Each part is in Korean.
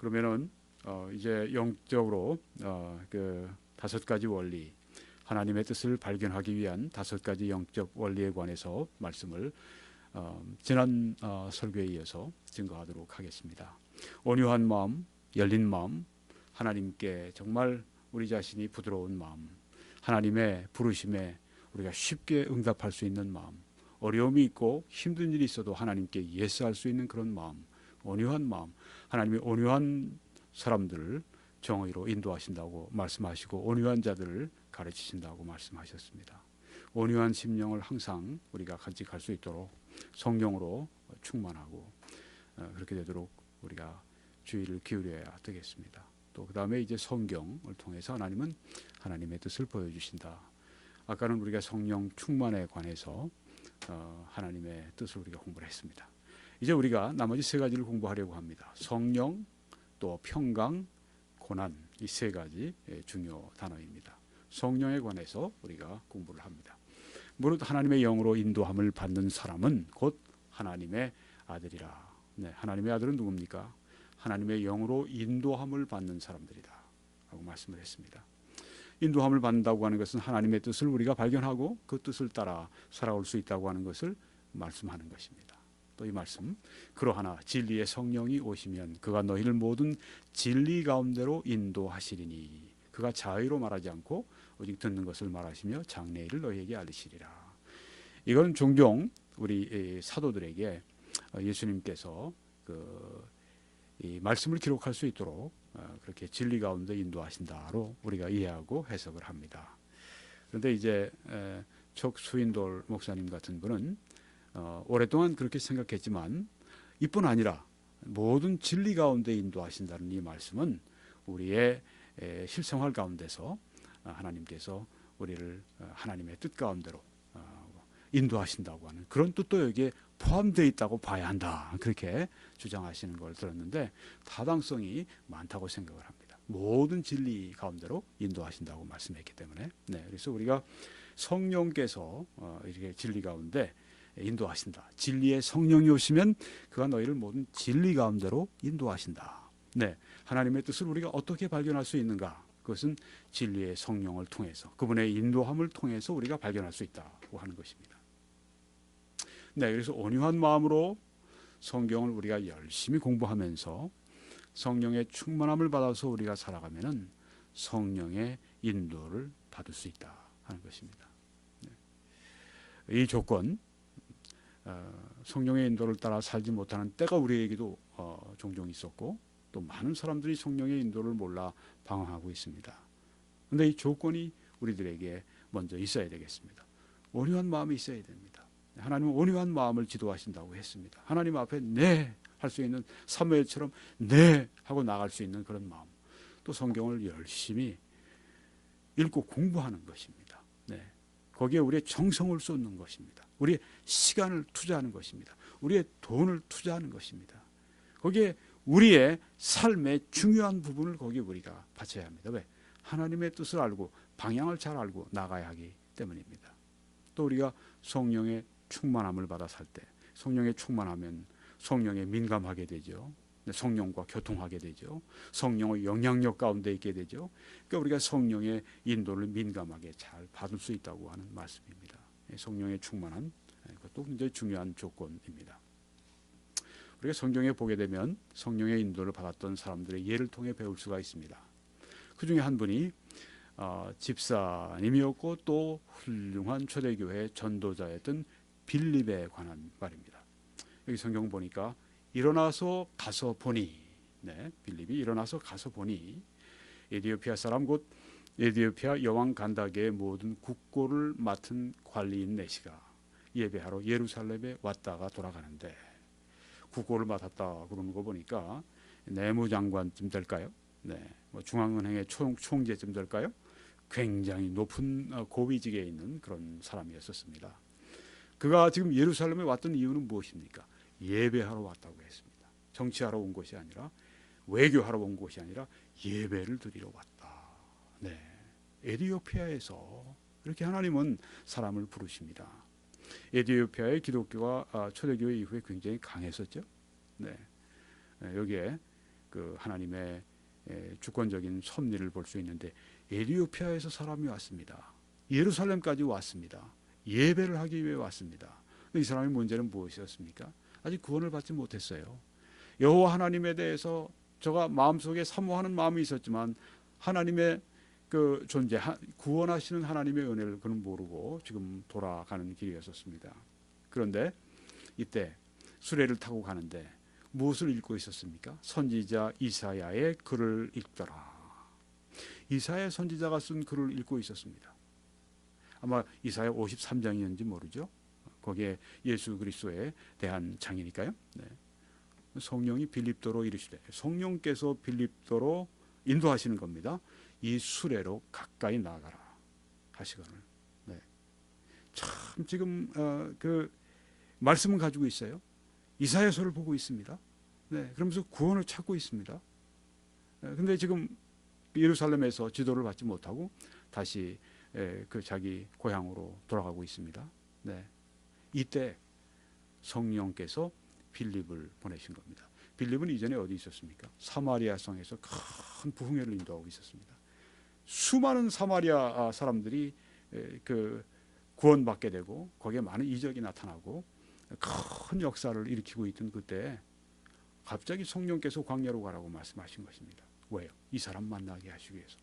그러면은 이제 영적으로 그 5가지 원리, 하나님의 뜻을 발견하기 위한 5가지 영적 원리에 관해서 말씀을 지난 설교에 이어서 증거하도록 하겠습니다. 온유한 마음, 열린 마음, 하나님께 정말 우리 자신이 부드러운 마음, 하나님의 부르심에 우리가 쉽게 응답할 수 있는 마음, 어려움이 있고 힘든 일이 있어도 하나님께 예스할 수 있는 그런 마음, 온유한 마음, 하나님의 온유한 사람들을 정의로 인도하신다고 말씀하시고 온유한 자들을 가르치신다고 말씀하셨습니다. 온유한 심령을 항상 우리가 간직할 수 있도록 성령으로 충만하고 그렇게 되도록 우리가 주의를 기울여야 되겠습니다. 또 그 다음에 이제 성경을 통해서 하나님은 하나님의 뜻을 보여주신다. 아까는 우리가 성령 충만에 관해서 하나님의 뜻을 우리가 공부를 했습니다. 이제 우리가 나머지 3가지를 공부하려고 합니다. 성령, 또 평강, 고난, 이 3가지 중요 단어입니다. 성령에 관해서 우리가 공부를 합니다. 무릇 하나님의 영으로 인도함을 받는 사람은 곧 하나님의 아들이라. 네, 하나님의 아들은 누굽니까? 하나님의 영으로 인도함을 받는 사람들이다 라고 말씀을 했습니다. 인도함을 받는다고 하는 것은 하나님의 뜻을 우리가 발견하고 그 뜻을 따라 살아올 수 있다고 하는 것을 말씀하는 것입니다. 또 이 말씀, 그러하나 진리의 성령이 오시면 그가 너희를 모든 진리 가운데로 인도하시리니 그가 자의로 말하지 않고 오직 듣는 것을 말하시며 장래일을 너희에게 알리시리라. 이건 종종 우리 사도들에게 예수님께서 이 말씀을 기록할 수 있도록 그렇게 진리 가운데 인도하신다로 우리가 이해하고 해석을 합니다. 그런데 이제 척수인돌 목사님 같은 분은 오랫동안 그렇게 생각했지만 이뿐 아니라 모든 진리 가운데 인도하신다는 이 말씀은 우리의 실생활 가운데서 하나님께서 우리를 하나님의 뜻 가운데로 인도하신다고 하는 그런 뜻도 여기에 포함되어 있다고 봐야 한다. 그렇게 주장하시는 걸 들었는데 타당성이 많다고 생각을 합니다. 모든 진리 가운데로 인도하신다고 말씀했기 때문에 그래서 우리가 성령께서 이렇게 진리 가운데 인도하신다. 진리의 성령이 오시면 그가 너희를 모든 진리 가운데로 인도하신다. 하나님의 뜻을 우리가 어떻게 발견할 수 있는가? 그것은 진리의 성령을 통해서 그분의 인도함을 통해서 우리가 발견할 수 있다고 하는 것입니다. 그래서 온유한 마음으로 성경을 우리가 열심히 공부하면서 성령의 충만함을 받아서 우리가 살아가면은 성령의 인도를 받을 수 있다 하는 것입니다. 이 조건, 성령의 인도를 따라 살지 못하는 때가 우리에게도 종종 있었고 또 많은 사람들이 성령의 인도를 몰라 방황하고 있습니다. 그런데 이 조건이 우리들에게 먼저 있어야 되겠습니다. 온유한 마음이 있어야 됩니다. 하나님은 온유한 마음을 지도하신다고 했습니다. 하나님 앞에 네 할 수 있는 사무엘처럼 네 하고 나갈 수 있는 그런 마음. 또 성경을 열심히 읽고 공부하는 것입니다. 거기에 우리의 정성을 쏟는 것입니다. 우리의 시간을 투자하는 것입니다. 우리의 돈을 투자하는 것입니다. 거기에 우리의 삶의 중요한 부분을 거기에 우리가 바쳐야 합니다. 왜? 하나님의 뜻을 알고 방향을 잘 알고 나가야 하기 때문입니다. 또 우리가 성령의 충만함을 받아 살 때 성령에 충만하면 성령에 민감하게 되죠. 성령과 교통하게 되죠. 성령의 영향력 가운데 있게 되죠. 그러니까 우리가 성령의 인도를 민감하게 잘 받을 수 있다고 하는 말씀입니다. 성령의 충만한 그것도 굉장히 중요한 조건입니다. 우리가 성경에 보게 되면 성령의 인도를 받았던 사람들의 예를 통해 배울 수가 있습니다. 그 중에 한 분이 집사님이었고 또 훌륭한 초대교회 전도자였던 빌립에 관한 말입니다. 여기 성경 보니까 일어나서 가서 보니 빌립이 일어나서 가서 보니 에디오피아 사람 곧 에디오피아 여왕 간다게의 모든 국고를 맡은 관리인 내시가 예배하러 예루살렘에 왔다가 돌아가는데 국고를 맡았다 그러는 거 보니까 내무장관쯤 될까요? 뭐 중앙은행의 총재쯤 될까요? 굉장히 높은 고위직에 있는 그런 사람이었습니다. 그가 지금 예루살렘에 왔던 이유는 무엇입니까? 예배하러 왔다고 했습니다. 정치하러 온 것이 아니라 외교하러 온 것이 아니라 예배를 드리러 왔다. 에디오피아에서 이렇게 하나님은 사람을 부르십니다. 에디오피아의 기독교가 초대교회 이후에 굉장히 강했었죠. 여기에 그 하나님의 주권적인 섭리를 볼 수 있는데, 에티오피아에서 사람이 왔습니다. 예루살렘까지 왔습니다. 예배를 하기 위해 왔습니다. 이 사람의 문제는 무엇이었습니까? 아직 구원을 받지 못했어요. 여호와 하나님에 대해서 저가 마음속에 사모하는 마음이 있었지만 하나님의 그 존재, 구원하시는 하나님의 은혜를 그는 모르고 지금 돌아가는 길이었습니다. 그런데 이때 수레를 타고 가는데 무엇을 읽고 있었습니까? 선지자 이사야의 글을 읽더라. 이사야 선지자가 쓴 글을 읽고 있었습니다. 아마 이사야 53장이었는지 모르죠. 거기에 예수 그리스도에 대한 장이니까요. 네. 성령이 빌립도로 이르시되, 성령께서 빌립도로 인도하시는 겁니다. 이 수레로 가까이 나가라 하시거늘. 네. 참 지금 그 말씀은 가지고 있어요. 이사야서를 보고 있습니다. 네. 그러면서 구원을 찾고 있습니다. 근데 지금 예루살렘에서 지도를 받지 못하고 다시 그 자기 고향으로 돌아가고 있습니다. 네. 이때 성령께서 빌립을 보내신 겁니다. 빌립은 이전에 어디 있었습니까? 사마리아 성에서 큰 부흥회를 인도하고 있었습니다. 수많은 사마리아 사람들이 그 구원받게 되고 거기에 많은 이적이 나타나고 큰 역사를 일으키고 있던 그때 갑자기 성령께서 광야로 가라고 말씀하신 것입니다. 왜요? 이 사람 만나게 하시기 위해서,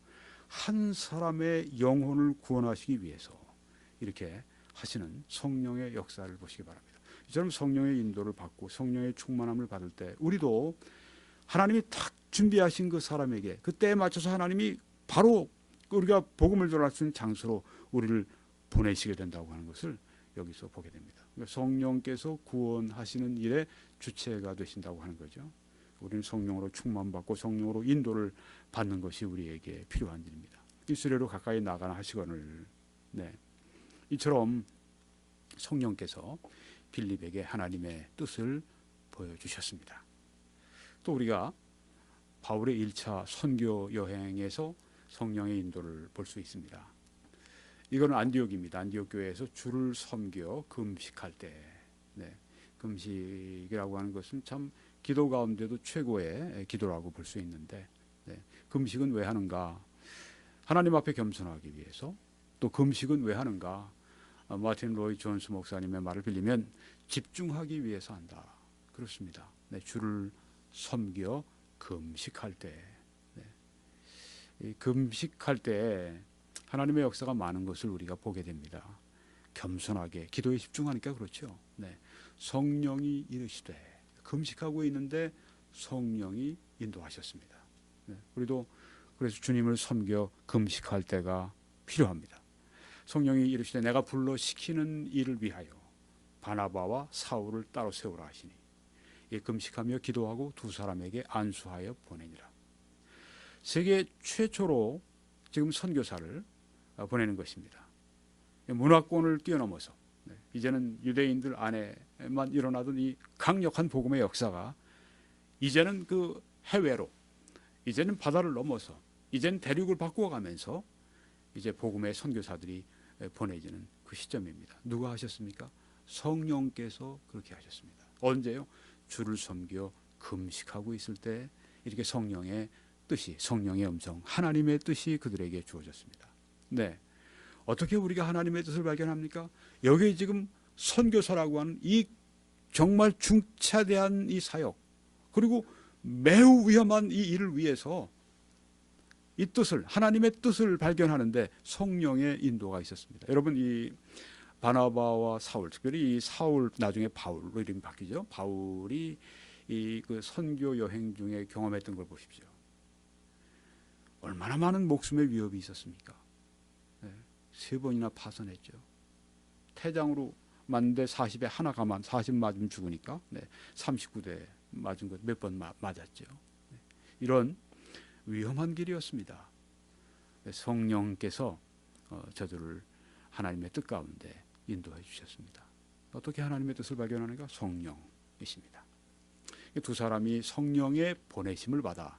한 사람의 영혼을 구원하시기 위해서 이렇게 하시는 성령의 역사를 보시기 바랍니다. 이처럼 성령의 인도를 받고 성령의 충만함을 받을 때 우리도 하나님이 딱 준비하신 그 사람에게 그때에 맞춰서 하나님이 바로 우리가 복음을 전할 수 있는 장소로 우리를 보내시게 된다고 하는 것을 여기서 보게 됩니다. 성령께서 구원하시는 일에 주체가 되신다고 하는 거죠. 우리는 성령으로 충만받고 성령으로 인도를 받는 것이 우리에게 필요한 일입니다. 이 수레로 가까이 나가나 하시거늘. 네. 이처럼 성령께서 빌립에게 하나님의 뜻을 보여주셨습니다. 또 우리가 바울의 1차 선교 여행에서 성령의 인도를 볼 수 있습니다. 이거는 안디옥입니다. 안디옥 교회에서 주를 섬겨 금식할 때, 네, 금식이라고 하는 것은 참 기도 가운데도 최고의 기도라고 볼 수 있는데, 네, 금식은 왜 하는가? 하나님 앞에 겸손하기 위해서. 또 금식은 왜 하는가? 마틴 로이 존스 목사님의 말을 빌리면 집중하기 위해서 한다. 그렇습니다. 네, 주를 섬겨 금식할 때, 네, 이 금식할 때 하나님의 역사가 많은 것을 우리가 보게 됩니다. 겸손하게 기도에 집중하니까 그렇죠. 네, 성령이 이르시되, 금식하고 있는데 성령이 인도하셨습니다. 네, 우리도 그래서 주님을 섬겨 금식할 때가 필요합니다. 성령이 이르시되 내가 불러 시키는 일을 위하여 바나바와 사울을 따로 세우라 하시니, 이 금식하며 기도하고 두 사람에게 안수하여 보내니라. 세계 최초로 지금 선교사를 보내는 것입니다. 문화권을 뛰어넘어서, 이제는 유대인들 안에만 일어나던 이 강력한 복음의 역사가 이제는 그 해외로, 이제는 바다를 넘어서, 이제는 대륙을 바꾸어가면서 이제 복음의 선교사들이 보내지는 그 시점입니다. 누가 하셨습니까? 성령께서 그렇게 하셨습니다. 언제요? 주를 섬겨 금식하고 있을 때 이렇게 성령의 뜻이, 성령의 음성, 하나님의 뜻이 그들에게 주어졌습니다. 네, 어떻게 우리가 하나님의 뜻을 발견합니까? 여기 지금 선교사라고 하는 이 정말 중차대한 이 사역, 그리고 매우 위험한 이 일을 위해서 이 뜻을, 하나님의 뜻을 발견하는데 성령의 인도가 있었습니다. 여러분, 이 바나바와 사울, 특별히 이 사울, 나중에 바울로 이름이 바뀌죠. 바울이 이 그 선교 여행 중에 경험했던 걸 보십시오. 얼마나 많은 목숨의 위협이 있었습니까? 네, 3번이나 파선했죠. 태장으로 맞는데 40에 하나 가만, 40 맞으면 죽으니까, 네, 39대 맞은 것 몇 번 맞았죠. 네, 이런 위험한 길이었습니다. 성령께서 저들을 하나님의 뜻 가운데 인도해 주셨습니다. 어떻게 하나님의 뜻을 발견하는가? 성령이십니다. 두 사람이 성령의 보내심을 받아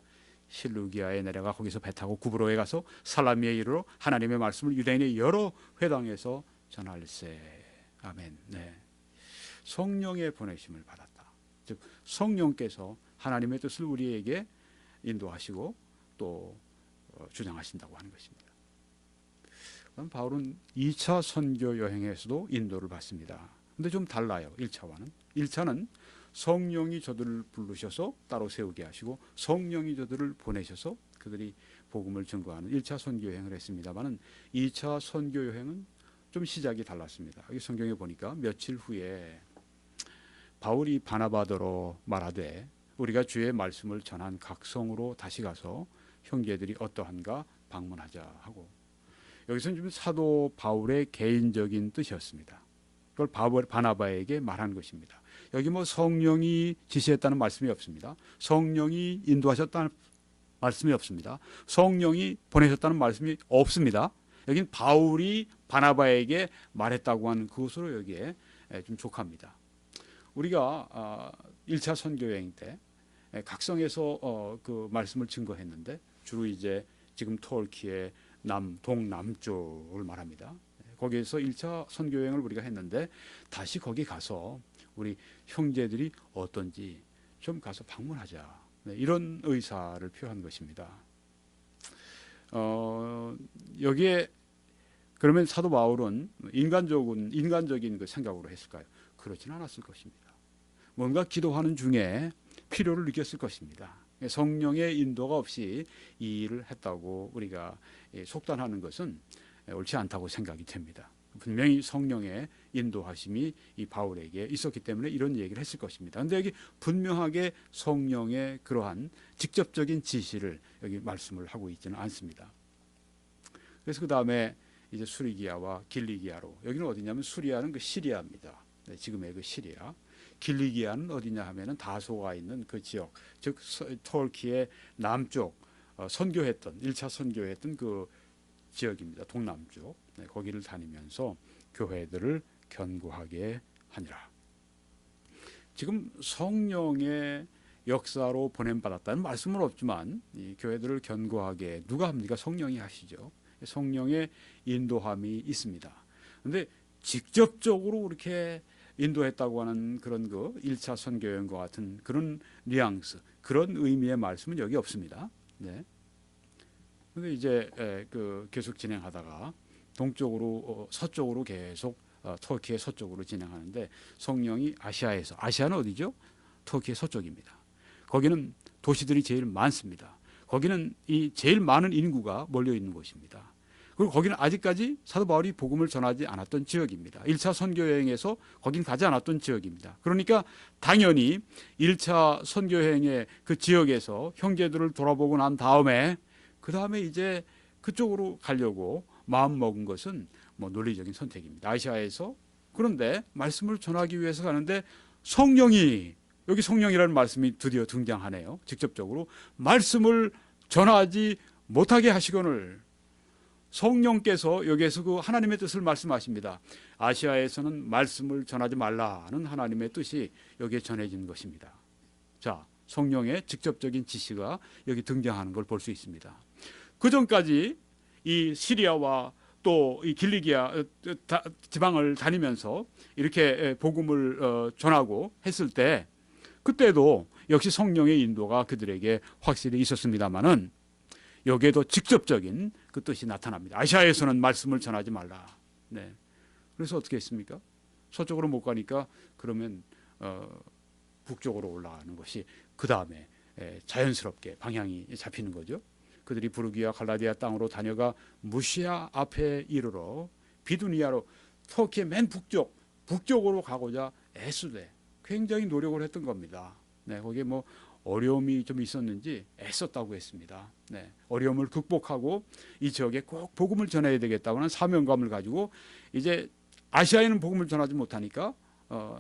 실루기아에 내려가 거기서 배 타고 구브로에 가서 살라미에 이르러 하나님의 말씀을 유대인의 여러 회당에서 전할세. 아멘. 네. 성령의 보내심을 받았다. 즉 성령께서 하나님의 뜻을 우리에게 인도하시고 또 주장하신다고 하는 것입니다. 그럼 바울은 2차 선교 여행에서도 인도를 받습니다. 근데 좀 달라요. 1차와는. 1차는 성령이 저들을 부르셔서 따로 세우게 하시고 성령이 저들을 보내셔서 그들이 복음을 증거하는 1차 선교 여행을 했습니다만 2차 선교 여행은 좀 시작이 달랐습니다. 여기 성경에 보니까 며칠 후에 바울이 바나바더로 말하되 우리가 주의 말씀을 전한 각 성으로 다시 가서 형제들이 어떠한가 방문하자 하고, 여기서는 좀 사도 바울의 개인적인 뜻이었습니다. 그걸 바나바에게 말한 것입니다. 여기 뭐 성령이 지시했다는 말씀이 없습니다. 성령이 인도하셨다는 말씀이 없습니다. 성령이 보내셨다는 말씀이 없습니다. 여긴 바울이 바나바에게 말했다고 하는 그것으로 여기에 좀 족합니다. 우리가 1차 선교 여행 때 각성에서 그 말씀을 증거했는데 주로 이제 지금 터키의 동남쪽을 말합니다. 거기에서 1차 선교 여행을 우리가 했는데 다시 거기 가서 우리 형제들이 어떤지 좀 가서 방문하자. 이런 의사를 표한 것입니다. 여기에 그러면 사도 바울은 인간적인 그 생각으로 했을까요? 그렇지는 않았을 것입니다. 뭔가 기도하는 중에 필요를 느꼈을 것입니다. 성령의 인도가 없이 이 일을 했다고 우리가 속단하는 것은 옳지 않다고 생각이 됩니다. 분명히 성령의 인도하심이 이 바울에게 있었기 때문에 이런 얘기를 했을 것입니다. 그런데 여기 분명하게 성령의 그러한 직접적인 지시를 여기 말씀을 하고 있지는 않습니다. 그래서 그 다음에 이제 수리기아와 길리기아로, 여기는 어디냐면 수리아는 그 시리아입니다. 네, 지금의 그 시리아. 길리기아는 어디냐 하면은 다소가 있는 그 지역, 즉 터키의 남쪽 선교했던 1차 선교했던 그 지역입니다. 동남쪽. 네, 거기를 다니면서 교회들을 견고하게 하니라. 지금 성령의 역사로 보냄받았다는 말씀은 없지만 이 교회들을 견고하게 누가 합니까? 성령이 하시죠. 성령의 인도함이 있습니다. 그런데 직접적으로 이렇게 인도했다고 하는 그런 그 1차 선교 여행과 같은 그런 뉘앙스, 그런 의미의 말씀은 여기 없습니다. 네. 근데 이제 그 계속 진행하다가 동쪽으로 서쪽으로 계속 터키의 서쪽으로 진행하는데 성령이 아시아는 어디죠? 터키의 서쪽입니다. 거기는 도시들이 제일 많습니다. 거기는 이 제일 많은 인구가 몰려 있는 곳입니다. 그리고 거기는 아직까지 사도 바울이 복음을 전하지 않았던 지역입니다. 1차 선교 여행에서 거긴 가지 않았던 지역입니다. 그러니까 당연히 1차 선교 여행의 그 지역에서 형제들을 돌아보고 난 다음에 그 다음에 이제 그쪽으로 가려고 마음 먹은 것은 뭐 논리적인 선택입니다. 아시아에서. 그런데 말씀을 전하기 위해서 가는데 성령이, 여기 성령이라는 말씀이 드디어 등장하네요. 직접적으로 말씀을 전하지 못하게 하시거늘, 성령께서 여기에서 그 하나님의 뜻을 말씀하십니다. 아시아에서는 말씀을 전하지 말라는 하나님의 뜻이 여기에 전해진 것입니다. 자, 성령의 직접적인 지시가 여기 등장하는 걸 볼 수 있습니다. 그 전까지 이 시리아와 또 이 길리기아 지방을 다니면서 이렇게 복음을 전하고 했을 때 그때도 역시 성령의 인도가 그들에게 확실히 있었습니다만은 여기에도 직접적인 그 뜻이 나타납니다. 아시아에서는 말씀을 전하지 말라. 네. 그래서 어떻게 했습니까? 서쪽으로 못 가니까 그러면 북쪽으로 올라가는 것이 그 다음에 자연스럽게 방향이 잡히는 거죠. 그들이 부르기아 갈라디아 땅으로 다녀가 무시아 앞에 이르러 비두니아로 터키의 맨 북쪽으로 가고자 애쓰되 굉장히 노력을 했던 겁니다. 네, 거기에 뭐 어려움이 좀 있었는지 애썼다고 했습니다. 네, 어려움을 극복하고 이 지역에 꼭 복음을 전해야 되겠다고는 사명감을 가지고 이제 아시아에는 복음을 전하지 못하니까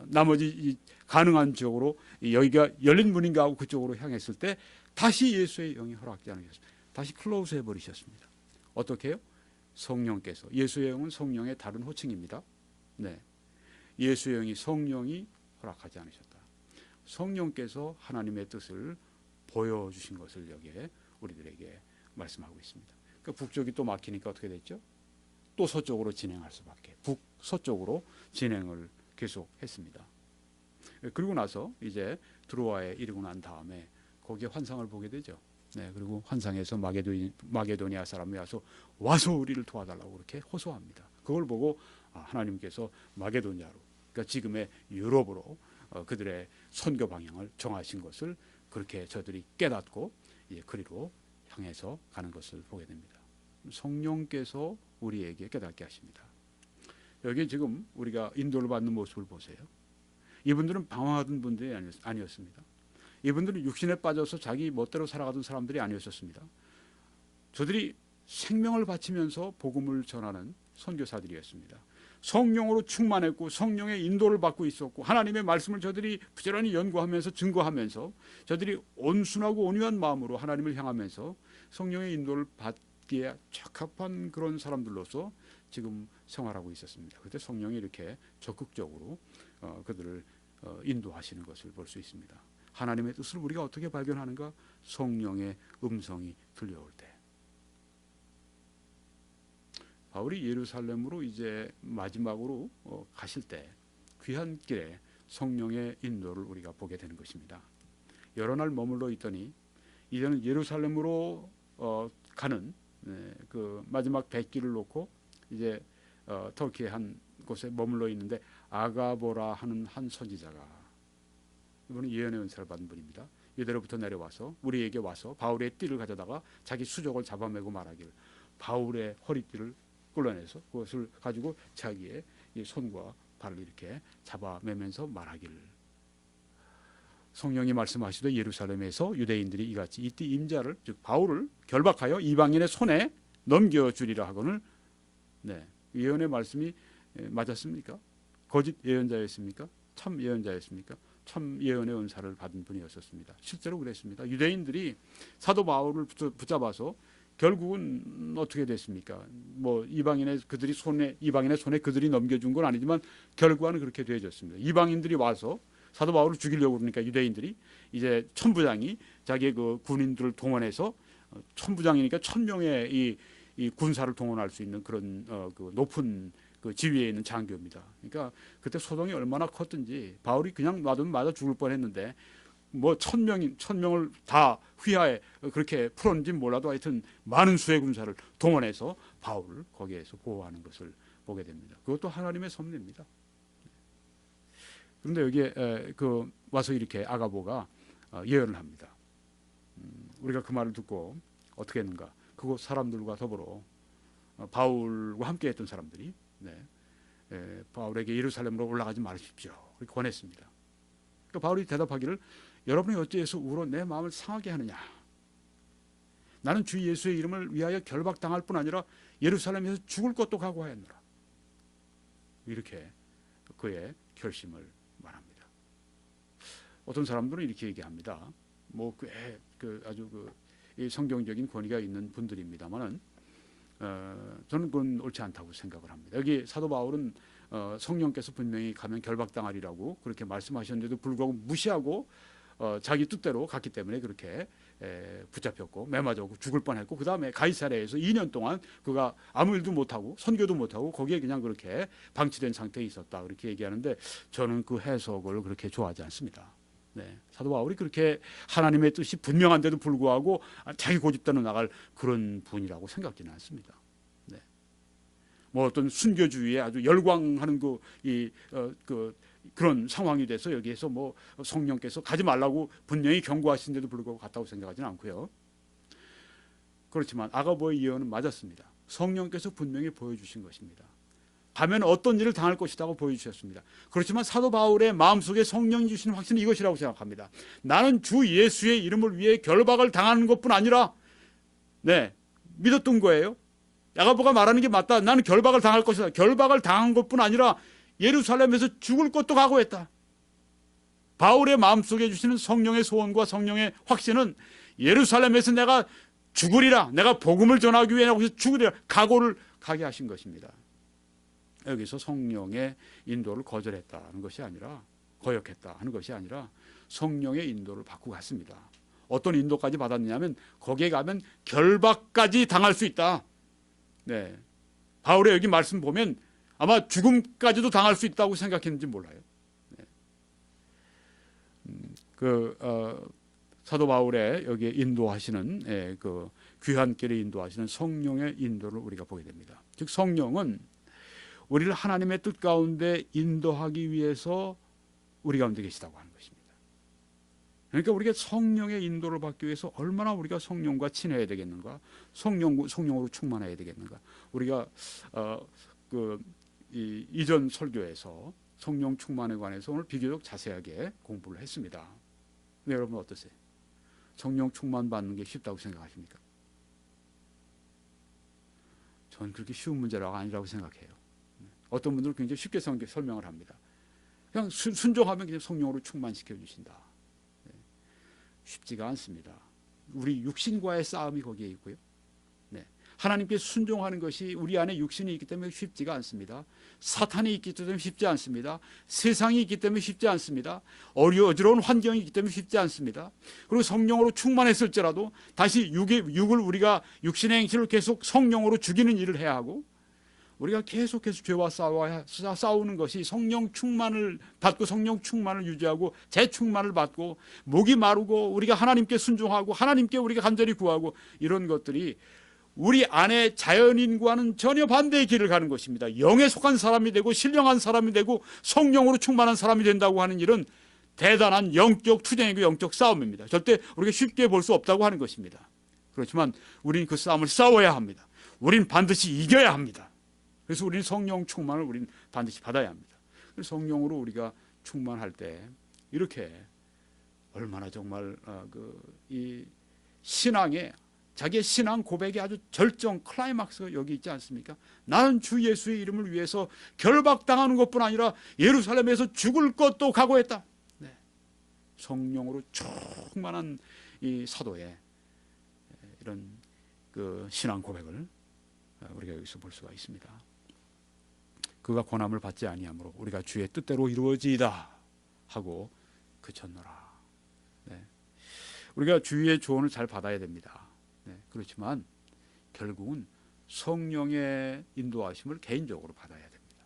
나머지 가능한 지역으로 여기가 열린 문인가 하고 그쪽으로 향했을 때 다시 예수의 영이 허락하지 않으셨습니다. 다시 클로즈 해버리셨습니다. 어떻게 해요? 성령께서, 예수의 영은 성령의 다른 호칭입니다. 네, 예수의 영이 성령이 허락하지 않으셨다. 성령께서 하나님의 뜻을 보여주신 것을 여기에 우리들에게 말씀하고 있습니다. 그러니까 북쪽이 또 막히니까 어떻게 됐죠? 또 서쪽으로 진행할 수밖에, 북서쪽으로 진행을 계속했습니다. 그리고 나서 이제 드로아에 이르고 난 다음에 거기에 환상을 보게 되죠. 네, 그리고 환상에서 마게도니아 사람이 와서 우리를 도와달라고 그렇게 호소합니다. 그걸 보고 하나님께서 마게도니아로, 그러니까 지금의 유럽으로 그들의 선교 방향을 정하신 것을 그렇게 저들이 깨닫고 그리로 향해서 가는 것을 보게 됩니다. 성령께서 우리에게 깨닫게 하십니다. 여기 지금 우리가 인도를 받는 모습을 보세요. 이분들은 방황하던 분들이 아니었습니다. 이분들은 육신에 빠져서 자기 멋대로 살아가던 사람들이 아니었습니다. 저들이 생명을 바치면서 복음을 전하는 선교사들이었습니다. 성령으로 충만했고 성령의 인도를 받고 있었고 하나님의 말씀을 저들이 부지런히 연구하면서 증거하면서 저들이 온순하고 온유한 마음으로 하나님을 향하면서 성령의 인도를 받기에 적합한 그런 사람들로서 지금 생활하고 있었습니다. 그때 성령이 이렇게 적극적으로 그들을 인도하시는 것을 볼 수 있습니다. 하나님의 뜻을 우리가 어떻게 발견하는가? 성령의 음성이 들려올 때. 바울이 예루살렘으로 이제 마지막으로 가실 때 귀한 길에 성령의 인도를 우리가 보게 되는 것입니다. 여러 날 머물러 있더니 이제는 예루살렘으로 가는 그 마지막 백기를 놓고 이제 터키의 한 곳에 머물러 있는데 아가보라 하는 한 선지자가, 이분은 예언의 은사를 받은 분입니다. 유대로부터 내려와서 우리에게 와서 바울의 띠를 가져다가 자기 수족을 잡아매고 말하기를, 바울의 허리띠를 끌어내서 그것을 가지고 자기의 손과 발을 이렇게 잡아매면서 말하기를, 성령이 말씀하시되 예루살렘에서 유대인들이 이같이 이띠 임자를, 즉 바울을 결박하여 이방인의 손에 넘겨주리라 하거늘. 네, 예언의 말씀이 맞았습니까? 거짓 예언자였습니까? 참 예언자였습니까? 참 예언의 은사를 받은 분이었습니다. 실제로 그랬습니다. 유대인들이 사도 바울을 붙잡아서 결국은 어떻게 됐습니까? 뭐 이방인의 손에 그들이 넘겨준 건 아니지만 결과는 그렇게 되어졌습니다. 이방인들이 와서 사도 바울을 죽이려고 그러니까 유대인들이 이제 천부장이 자기의 그 군인들을 동원해서, 천부장이니까 1000명의 이 군사를 동원할 수 있는 그런 그 높은 그 지위에 있는 장교입니다. 그러니까 그때 소동이 얼마나 컸든지 바울이 그냥 놔두면 맞아 죽을 뻔했는데 뭐 1000명을 다 휘하에 그렇게 풀었는지 몰라도 하여튼 많은 수의 군사를 동원해서 바울을 거기에서 보호하는 것을 보게 됩니다. 그것도 하나님의 섭리입니다. 그런데 여기에 와서 이렇게 아가보가 예언을 합니다. 우리가 그 말을 듣고 어떻게 했는가? 그곳 사람들과 더불어 바울과 함께했던 사람들이 바울에게 예루살렘으로 올라가지 마십시오, 그렇게 권했습니다. 그러니까 바울이 대답하기를, 여러분이 어찌해서 우로 내 마음을 상하게 하느냐? 나는 주 예수의 이름을 위하여 결박당할 뿐 아니라 예루살렘에서 죽을 것도 각오하였노라. 이렇게 그의 결심을 말합니다. 어떤 사람들은 이렇게 얘기합니다. 뭐 아주 이 성경적인 권위가 있는 분들입니다만은 저는 그건 옳지 않다고 생각을 합니다. 여기 사도 바울은 성령께서 분명히 가면 결박당하리라고 그렇게 말씀하셨는데도 불구하고 무시하고 자기 뜻대로 갔기 때문에 그렇게 붙잡혔고 매맞았고 죽을 뻔했고, 그 다음에 가이사랴에서 2년 동안 그가 아무 일도 못하고 선교도 못하고 거기에 그냥 그렇게 방치된 상태에 있었다, 그렇게 얘기하는데 저는 그 해석을 그렇게 좋아하지 않습니다. 네, 사도 바울이 그렇게 하나님의 뜻이 분명한데도 불구하고 자기 고집대로 나갈 그런 분이라고 생각지는 않습니다. 네, 뭐 어떤 순교주의에 아주 열광하는 그런 상황이 돼서 여기에서 뭐 성령께서 가지 말라고 분명히 경고하신데도 불구하고 갔다고 생각하지는 않고요. 그렇지만 아가보의 예언은 맞았습니다. 성령께서 분명히 보여주신 것입니다. 가면 어떤 일을 당할 것이라고 보여주셨습니다. 그렇지만 사도 바울의 마음속에 성령이 주신 확신은 이것이라고 생각합니다. 나는 주 예수의 이름을 위해 결박을 당하는 것뿐 아니라, 믿었던 거예요. 야고보가 말하는 게 맞다. 나는 결박을 당할 것이다. 결박을 당한 것뿐 아니라 예루살렘에서 죽을 것도 각오했다. 바울의 마음속에 주시는 성령의 소원과 성령의 확신은 예루살렘에서 내가 죽으리라, 내가 복음을 전하기 위해 여기서 죽으리라 각오를 가게 하신 것입니다. 여기서 성령의 인도를 거절했다는 것이 아니라, 거역했다 하는 것이 아니라 성령의 인도를 받고 갔습니다. 어떤 인도까지 받았냐면 거기에 가면 결박까지 당할 수 있다. 네, 바울의 여기 말씀 보면 아마 죽음까지도 당할 수 있다고 사도 사도 바울의 여기에 인도하시는 그 귀한 길에 인도하시는 성령의 인도를 우리가 보게 됩니다. 즉 성령은 우리를 하나님의 뜻 가운데 인도하기 위해서 우리 가운데 계시다고 하는 것입니다. 그러니까 우리가 성령의 인도를 받기 위해서 얼마나 우리가 성령과 친해야 되겠는가, 성령으로 충만해야 되겠는가. 우리가 이전 설교에서 성령 충만에 관해서 오늘 비교적 자세하게 공부를 했습니다. 근데 여러분 어떠세요? 성령 충만 받는 게 쉽다고 생각하십니까? 저는 그렇게 쉬운 문제가 아니라고 생각해요. 어떤 분들은 굉장히 쉽게 설명을 합니다. 그냥 순종하면 그냥 성령으로 충만시켜 주신다. 쉽지가 않습니다. 우리 육신과의 싸움이 거기에 있고요. 하나님께 순종하는 것이 우리 안에 육신이 있기 때문에 쉽지가 않습니다. 사탄이 있기 때문에 쉽지 않습니다. 세상이 있기 때문에 쉽지 않습니다. 어지러운 환경이 있기 때문에 쉽지 않습니다. 그리고 성령으로 충만했을지라도 다시 육을 우리가 육신의 행실을 계속 성령으로 죽이는 일을 해야 하고, 우리가 계속해서 죄와 싸우는 것이 성령 충만을 받고 성령 충만을 유지하고 재충만을 받고 목이 마르고 우리가 하나님께 순종하고 하나님께 우리가 간절히 구하고, 이런 것들이 우리 안에 자연인과는 전혀 반대의 길을 가는 것입니다. 영에 속한 사람이 되고 신령한 사람이 되고 성령으로 충만한 사람이 된다고 하는 일은 대단한 영적 투쟁이고 영적 싸움입니다. 절대 우리가 쉽게 볼 수 없다고 하는 것입니다. 그렇지만 우리는 그 싸움을 싸워야 합니다. 우리는 반드시 이겨야 합니다. 그래서 우리는 성령 충만을 우리는 반드시 받아야 합니다. 성령으로 우리가 충만할 때 이렇게 얼마나 정말 이 신앙의 자기의 신앙 고백의 아주 절정 클라이막스가 여기 있지 않습니까? 나는 주 예수의 이름을 위해서 결박당하는 것뿐 아니라 예루살렘에서 죽을 것도 각오했다. 성령으로 충만한 이 사도의 이런 그 신앙 고백을 우리가 여기서 볼 수가 있습니다. 그가 고난을 받지 아니하므로 우리가 주의 뜻대로 이루어지이다 하고 그쳤노라. 우리가 주의 조언을 잘 받아야 됩니다. 그렇지만 결국은 성령의 인도하심을 개인적으로 받아야 됩니다.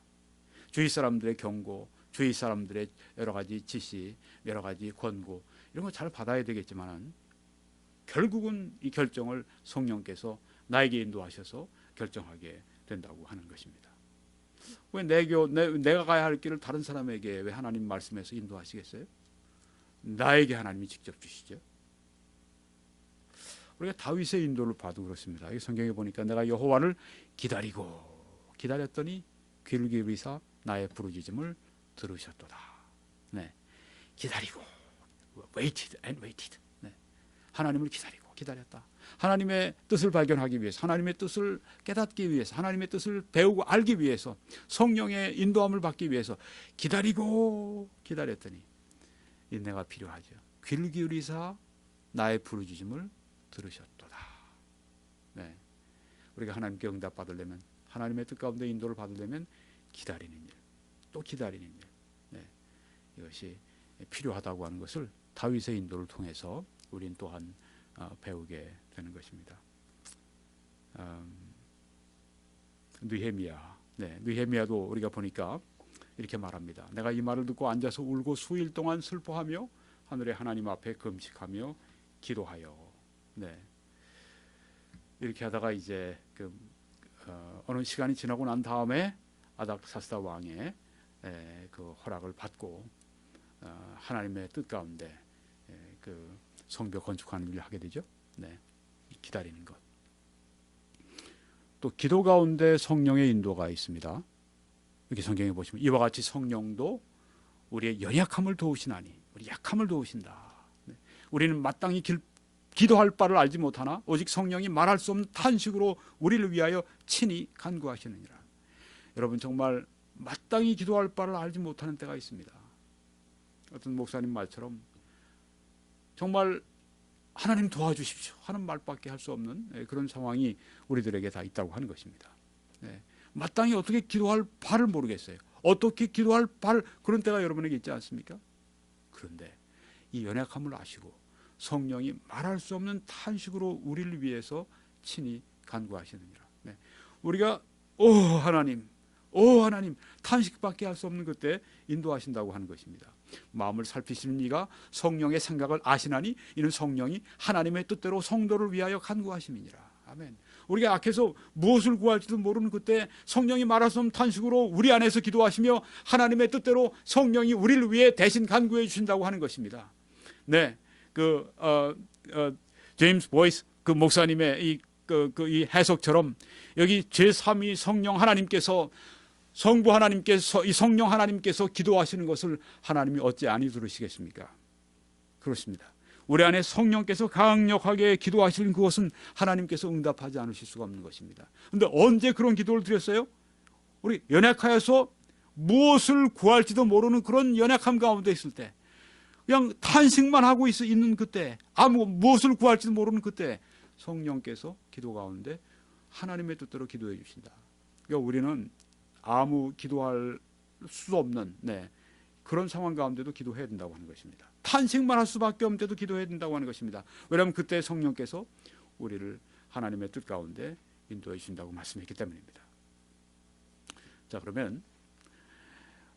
주위 사람들의 경고, 주위 사람들의 여러 가지 지시, 여러 가지 권고, 이런 거 잘 받아야 되겠지만 결국은 이 결정을 성령께서 나에게 인도하셔서 결정하게 된다고 하는 것입니다. 왜 내가 가야 할 길을 다른 사람에게 왜 하나님 말씀에서 인도하시겠어요? 나에게 하나님이 직접 주시죠. 우리가 다윗의 인도를 봐도 그렇습니다. 이 성경에 보니까 내가 여호와를 기다렸더니 귀를 기울이사 나의 부르짖음을 들으셨도다. 기다리고 waited and waited. 하나님을 기다렸다. 하나님의 뜻을 발견하기 위해서, 하나님의 뜻을 깨닫기 위해서, 하나님의 뜻을 배우고 알기 위해서, 성령의 인도함을 받기 위해서 기다렸더니 인내가 필요하죠. 귀를 기울이사 나의 부르짖음을 들으셨도다. 우리가 하나님께 응답 받으려면, 하나님의 뜻 가운데 인도를 받으려면 기다리는 일, 또 기다리는 일, 이것이 필요하다고 하는 것을 다윗의 인도를 통해서 우리는 또한 배우게 되는 것입니다. 느헤미야도 우리가 보니까 이렇게 말합니다. 내가 이 말을 듣고 앉아서 울고 수일 동안 슬퍼하며 하늘의 하나님 앞에 금식하며 기도하여. 이렇게 하다가 이제 어느 시간이 지나고 난 다음에 아닥사스다 왕의 그 허락을 받고 하나님의 뜻 가운데 그 성벽 건축하는 일을 하게 되죠. 기다리는 것. 또 기도 가운데 성령의 인도가 있습니다. 이렇게 성경에 보시면 이와 같이 성령도 우리의 연약함을 도우시나니, 우리 약함을 도우신다. 우리는 마땅히 기도할 바를 알지 못하나 오직 성령이 말할 수 없는 탄식으로 우리를 위하여 친히 간구하시느니라. 여러분 정말 마땅히 기도할 바를 알지 못하는 때가 있습니다. 어떤 목사님 말처럼 정말 하나님 도와주십시오 하는 말밖에 할 수 없는 그런 상황이 우리들에게 다 있다고 하는 것입니다. 마땅히 어떻게 기도할 바를 모르겠어요. 어떻게 기도할 바를, 그런 때가 여러분에게 있지 않습니까? 그런데 이 연약함을 아시고 성령이 말할 수 없는 탄식으로 우리를 위해서 친히 간구하시느니라. 우리가 하나님 오 하나님, 탄식밖에 할 수 없는 그때 인도하신다고 하는 것입니다. 마음을 살피시는 이가 성령의 생각을 아시나니 이는 성령이 하나님의 뜻대로 성도를 위하여 간구하심이니라. 아멘. 우리가 악해서 무엇을 구할지도 모르는 그때 성령이 말할 수 없는 탄식으로 우리 안에서 기도하시며 하나님의 뜻대로 성령이 우리를 위해 대신 간구해 주신다고 하는 것입니다. 네, 제임스 보이스 그 목사님의 이 해석처럼 여기 제3위 성령 하나님께서, 성부 하나님께서, 이 성령 하나님께서 기도하시는 것을 하나님이 어찌 아니 들으시겠습니까? 그렇습니다. 우리 안에 성령께서 강력하게 기도하시는 그것은 하나님께서 응답하지 않으실 수가 없는 것입니다. 그런데 언제 그런 기도를 드렸어요? 우리 연약하여서 무엇을 구할지도 모르는 그런 연약함 가운데 있을 때, 그냥 탄식만 하고 있는 그때, 무엇을 구할지도 모르는 그때 성령께서 기도 가운데 하나님의 뜻대로 기도해 주신다. 그러니까 우리는 아무 기도할 수 없는 그런 상황 가운데도 기도해야 된다고 하는 것입니다. 탄식만 할 수밖에 없는데도 기도해야 된다고 하는 것입니다. 왜냐하면 그때 성령께서 우리를 하나님의 뜻 가운데 인도해 주신다고 말씀했기 때문입니다. 자, 그러면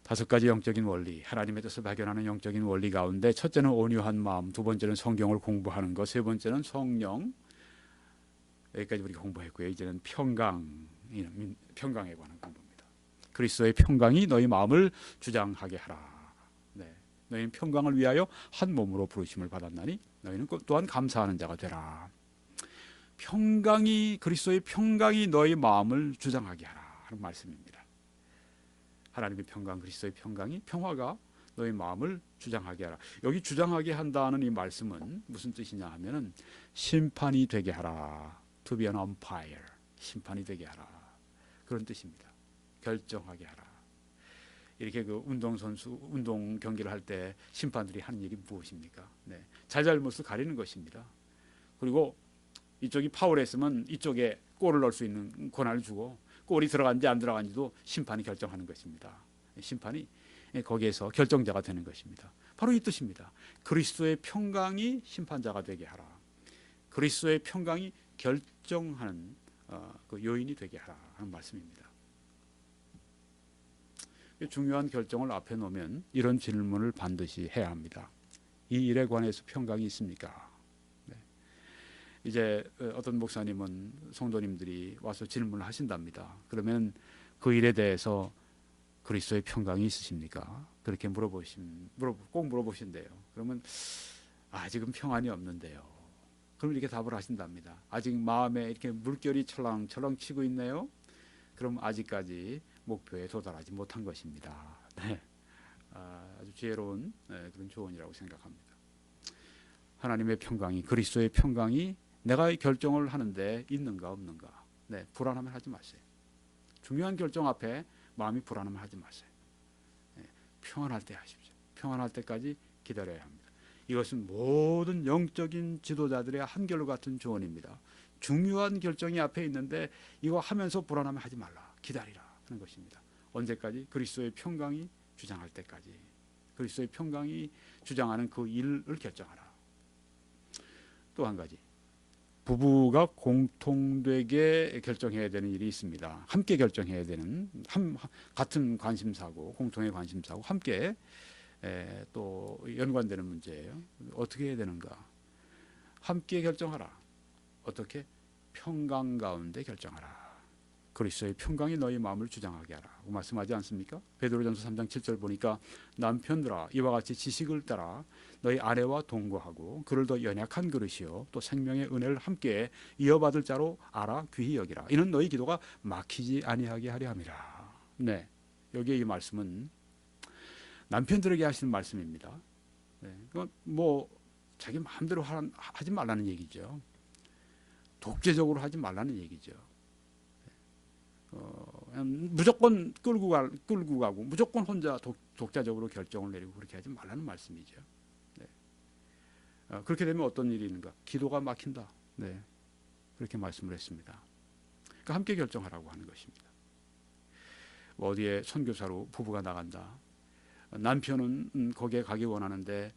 5가지 영적인 원리, 하나님의 뜻을 발견하는 영적인 원리 가운데 첫째는 온유한 마음, 두 번째는 성경을 공부하는 것, 세 번째는 성령, 여기까지 우리가 공부했고요. 이제는 평강에 관한 공부입니다. 그리스도의 평강이 너희 마음을 주장하게 하라. 너희는 평강을 위하여 한 몸으로 부르심을 받았나니 너희는 또한 감사하는 자가 되라. 그리스도의 평강이 너희 마음을 주장하게 하라 하는 말씀입니다. 하나님의 평강, 그리스도의 평강이, 평화가 너희 마음을 주장하게 하라. 여기 주장하게 한다는 이 말씀은 무슨 뜻이냐 하면은 심판이 되게 하라. To be an umpire. 심판이 되게 하라. 그런 뜻입니다. 결정하게 하라. 이렇게 운동 경기를 할 때 심판들이 하는 일이 무엇입니까? 잘잘못을 가리는 것입니다. 그리고 이쪽이 파울했으면 이쪽에 골을 넣을 수 있는 권한을 주고, 골이 들어간지 안 들어간지도 심판이 결정하는 것입니다. 심판이 거기에서 결정자가 되는 것입니다. 바로 이 뜻입니다. 그리스도의 평강이 심판자가 되게 하라. 그리스도의 평강이 결정하는 그 요인이 되게 하라 하는 말씀입니다. 중요한 결정을 앞에 놓으면 이런 질문을 반드시 해야 합니다. 이 일에 관해서 평강이 있습니까? 이제 어떤 목사님은 성도님들이 와서 질문을 하신답니다. 그러면 그 일에 대해서 그리스도의 평강이 있으십니까? 그렇게 꼭 물어보신대요. 그러면 아직은 평안이 없는데요. 그럼 이렇게 답을 하신답니다. 아직 마음에 이렇게 물결이 철렁철렁 치고 있네요. 그럼 아직까지 목표에 도달하지 못한 것입니다. 아주 지혜로운 그런 조언이라고 생각합니다. 하나님의 평강이, 그리스도의 평강이 내가 결정을 하는데 있는가 없는가. 불안하면 하지 마세요. 중요한 결정 앞에 마음이 불안하면 하지 마세요. 평안할 때 하십시오. 평안할 때까지 기다려야 합니다. 이것은 모든 영적인 지도자들의 한결 같은 조언입니다. 중요한 결정이 앞에 있는데 이거 하면서 불안하면 하지 말라. 기다리라 하는 것입니다. 언제까지? 그리스도의 평강이 주장할 때까지. 그리스도의 평강이 주장하는 그 일을 결정하라. 또 한 가지, 부부가 공통되게 결정해야 되는 일이 있습니다. 함께 결정해야 되는, 같은 관심사고, 공통의 관심사고 함께 또 연관되는 문제예요. 어떻게 해야 되는가? 함께 결정하라. 어떻게? 평강 가운데 결정하라. 그리스도의 평강이 너희 마음을 주장하게 하라. 말씀하지 않습니까? 베드로전서 3장 7절 보니까 남편들아 이와 같이 지식을 따라 너희 아내와 동거하고 그를 더 연약한 그릇이요 또 생명의 은혜를 함께 이어받을 자로 알아 귀히 여기라. 이는 너희 기도가 막히지 아니하게 하려 함이라. 여기에 이 말씀은 남편들에게 하시는 말씀입니다. 자기 마음대로 하지 말라는 얘기죠. 독재적으로 하지 말라는 얘기죠. 무조건 끌고 가고 무조건 혼자 독자적으로 결정을 내리고 그렇게 하지 말라는 말씀이죠. 그렇게 되면 어떤 일이 있는가? 기도가 막힌다. 그렇게 말씀을 했습니다. 그러니까 함께 결정하라고 하는 것입니다. 어디에 선교사로 부부가 나간다. 남편은 거기에 가기 원하는데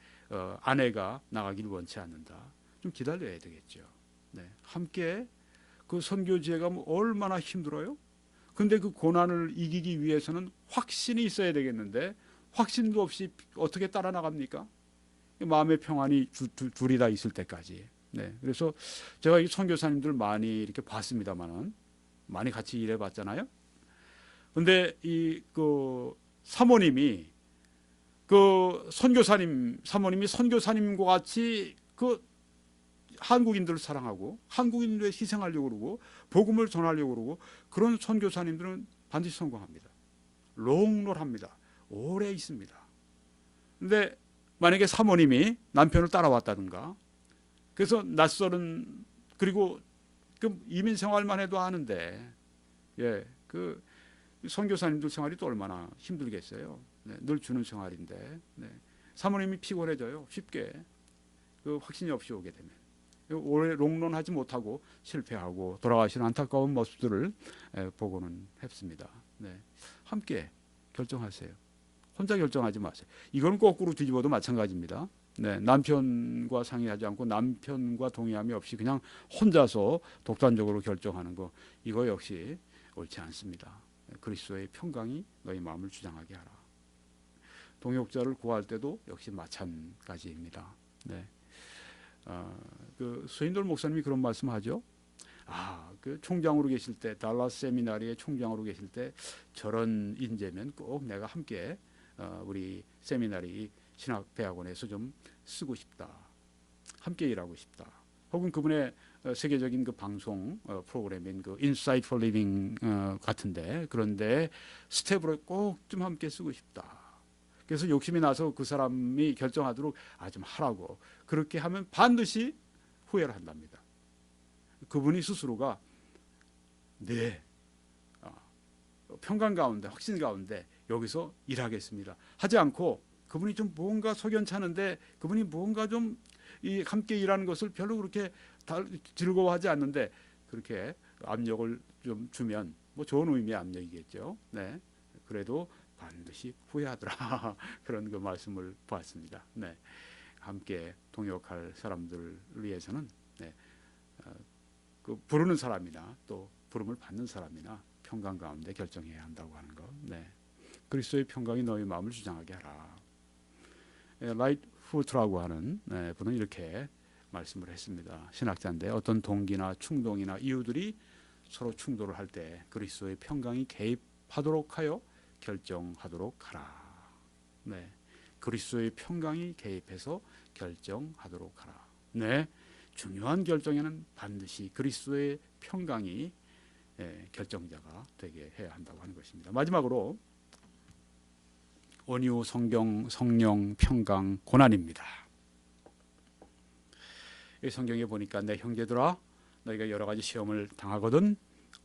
아내가 나가길 원치 않는다. 좀 기다려야 되겠죠. 함께 그 선교지에 가면 얼마나 힘들어요? 근데 그 고난을 이기기 위해서는 확신이 있어야 되겠는데 확신도 없이 어떻게 따라 나갑니까? 마음의 평안이 둘이 다 있을 때까지. 네. 그래서 제가 이 선교사님들 많이 이렇게 봤습니다만은 많이 같이 일해 봤잖아요. 근데 이 그 사모님이 그 사모님이 선교사님과 같이 그 한국인들을 사랑하고 한국인들에 희생하려고 그러고 복음을 전하려고 그러고 그런 선교사님들은 반드시 성공합니다. 롱롤합니다. 오래 있습니다. 근데 만약에 사모님이 남편을 따라왔다든가 그래서 낯설은 그리고 그 이민 생활만 해도 아는데 예, 그 선교사님들 생활이 또 얼마나 힘들겠어요. 네, 늘 주는 생활인데 네. 사모님이 피곤해져요. 쉽게 그 확신이 없이 오게 되면 오래 롱런하지 못하고 실패하고 돌아가시는 안타까운 모습들을 보고는 했습니다. 네. 함께 결정하세요. 혼자 결정하지 마세요. 이건 거꾸로 뒤집어도 마찬가지입니다. 네, 남편과 상의하지 않고 남편과 동의함이 없이 그냥 혼자서 독단적으로 결정하는 거 이거 역시 옳지 않습니다. 그리스도의 평강이 너희 마음을 주장하게 하라. 동역자를 구할 때도 역시 마찬가지입니다. 네. 그 스윈돌 목사님이 그런 말씀하죠. 그 총장으로 계실 때 달라스 세미나리의 총장으로 계실 때 저런 인재면 꼭 내가 함께 우리 세미나리 신학대학원에서 좀 쓰고 싶다. 함께 일하고 싶다. 혹은 그분의 세계적인 그 방송 프로그램인 그 Insight for Living 같은데 그런데 스텝으로 꼭 좀 함께 쓰고 싶다. 그래서 욕심이 나서 그 사람이 결정하도록 좀 하라고 그렇게 하면 반드시 후회를 한답니다. 그분이 스스로가 네 평강 가운데 확신 가운데 여기서 일하겠습니다 하지 않고 그분이 좀 뭔가 석연찮은데 그분이 뭔가 좀 함께 일하는 것을 별로 그렇게 즐거워하지 않는데 그렇게 압력을 좀 주면 뭐 좋은 의미의 압력이겠죠. 네. 그래도 반드시 후회하더라 그런 그 말씀을 보았습니다. 네. 함께 동역할 사람들을 위해서는 네. 그 부르는 사람이나 또 부름을 받는 사람이나 평강 가운데 결정해야 한다고 하는 것. 네. 그리스도의 평강이 너희 마음을 주장하게 하라. 라이트푸트라고 하는 분은 이렇게 말씀을 했습니다. 신학자인데 어떤 동기나 충동이나 이유들이 서로 충돌을 할 때 그리스도의 평강이 개입하도록 하여 결정하도록 하라. 네. 그리스도의 평강이 개입해서 결정하도록 하라. 네. 중요한 결정에는 반드시 그리스도의 평강이 결정자가 되게 해야 한다고 하는 것입니다. 마지막으로 온유, 성경, 성령, 평강, 고난입니다. 이 성경에 보니까 내 형제들아 너희가 여러 가지 시험을 당하거든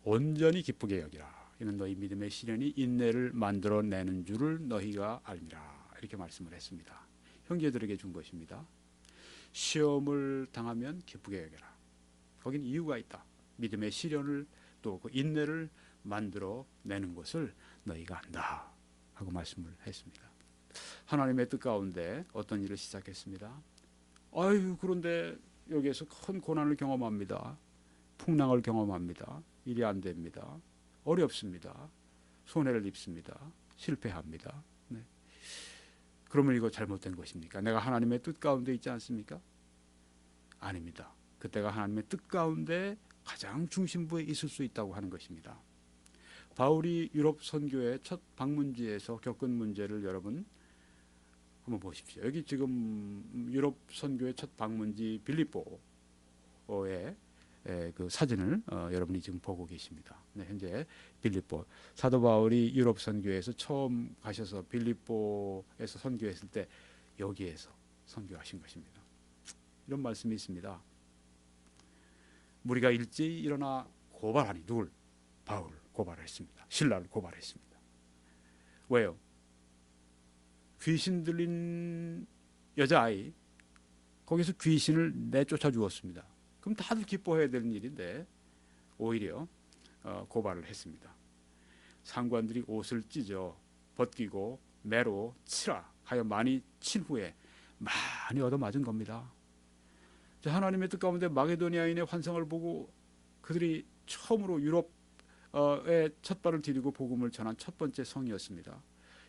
온전히 기쁘게 여기라. 이는 너희 믿음의 시련이 인내를 만들어내는 줄을 너희가 알미라. 이렇게 말씀을 했습니다. 형제들에게 준 것입니다. 시험을 당하면 기쁘게 여겨라. 거긴 이유가 있다. 믿음의 시련을 또 그 인내를 만들어내는 것을 너희가 안다. 하고 말씀을 했습니다. 하나님의 뜻 가운데 어떤 일을 시작했습니다. 그런데 여기에서 큰 고난을 경험합니다. 풍랑을 경험합니다. 일이 안 됩니다. 어렵습니다. 손해를 입습니다. 실패합니다. 네. 그러면 이거 잘못된 것입니까? 내가 하나님의 뜻 가운데 있지 않습니까? 아닙니다. 그때가 하나님의 뜻 가운데 가장 중심부에 있을 수 있다고 하는 것입니다. 바울이 유럽 선교의 첫 방문지에서 겪은 문제를 여러분 한번 보십시오. 여기 지금 유럽 선교의 첫 방문지 빌립보의 그 사진을 여러분이 지금 보고 계십니다. 네, 현재 빌립보 사도 바울이 유럽 선교에서 처음 가셔서 빌립보에서 선교했을 때 여기에서 선교하신 것입니다. 이런 말씀이 있습니다. 무리가 일찍 일어나 고발하니 누굴? 바울 고발했습니다. 신라를 고발했습니다. 왜요? 귀신 들린 여자아이 거기서 귀신을 내쫓아 주었습니다. 그럼 다들 기뻐해야 되는 일인데 오히려 고발을 했습니다. 상관들이 옷을 찢어 벗기고 매로 치라 하여 많이 친 후에 많이 얻어맞은 겁니다. 하나님의 뜻 가운데 마게도니아인의 환상을 보고 그들이 처음으로 유럽 첫 발을 디디고 복음을 전한 첫 번째 성이었습니다.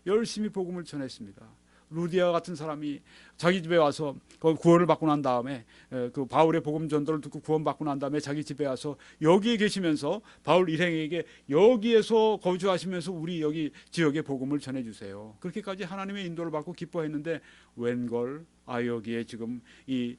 열심히 복음을 전했습니다. 루디아 같은 사람이 자기 집에 와서 구원을 받고 난 다음에 그 바울의 복음 전도를 듣고 구원받고 난 다음에 자기 집에 와서 여기에 계시면서 바울 일행에게 여기에서 거주하시면서 우리 여기 지역에 복음을 전해주세요. 그렇게까지 하나님의 인도를 받고 기뻐했는데 웬걸 여기에 지금 이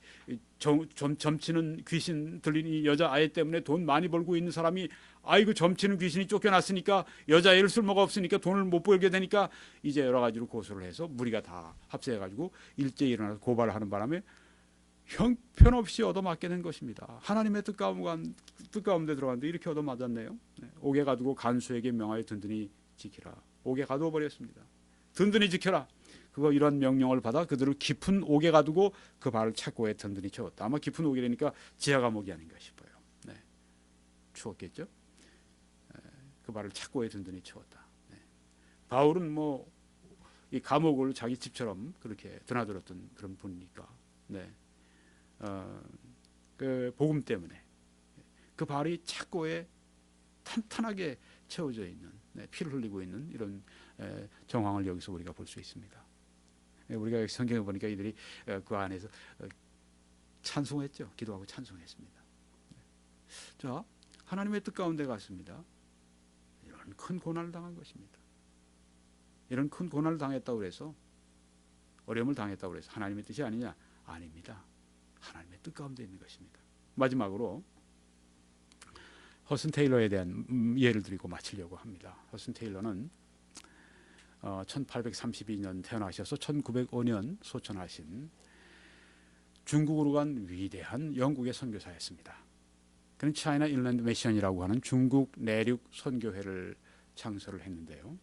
점치는 귀신 들린 이 여자아이 때문에 돈 많이 벌고 있는 사람이 아이고 점치는 귀신이 쫓겨났으니까 여자애를 쓸모가 없으니까 돈을 못 벌게 되니까 이제 여러 가지로 고소를 해서 무리가 다 합세해가지고 일제히 일어나서 고발을 하는 바람에 형편없이 얻어맞게 된 것입니다. 하나님의 뜻 가운데 들어갔는데 이렇게 얻어맞았네요. 옥에 가두고 간수에게 명하여 든든히 지키라. 옥에 가두어 버렸습니다. 든든히 지켜라. 그거 이런 명령을 받아 그들을 깊은 옥에 가두고 그 발을 착고에 든든히 채웠다. 아마 깊은 옥이라니까 지하 감옥이 아닌가 싶어요. 추웠겠죠. 그 발을 착고에 든든히 채웠다. 바울은 뭐 이 감옥을 자기 집처럼 그렇게 드나들었던 그런 분이니까. 그 복음 때문에 그 발이 착고에 탄탄하게 채워져 있는, 피를 흘리고 있는 이런 정황을 여기서 우리가 볼 수 있습니다. 우리가 성경에 보니까 이들이 그 안에서 찬송했죠. 기도하고 찬송했습니다. 자, 하나님의 뜻 가운데 갔습니다. 이런 큰 고난을 당한 것입니다. 이런 큰 고난을 당했다고 해서, 어려움을 당했다고 해서 하나님의 뜻이 아니냐? 아닙니다. 하나님의 뜻 가운데 있는 것입니다. 마지막으로 허슨 테일러에 대한 예를 드리고 마치려고 합니다. 허슨 테일러는 1832년 태어나셔서 1905년 소천하신 중국으로 간 위대한 영국의 선교사였습니다. 그는 차이나 인랜드 미션이라고 하는 중국 내륙 선교회를 창설을 했는데요.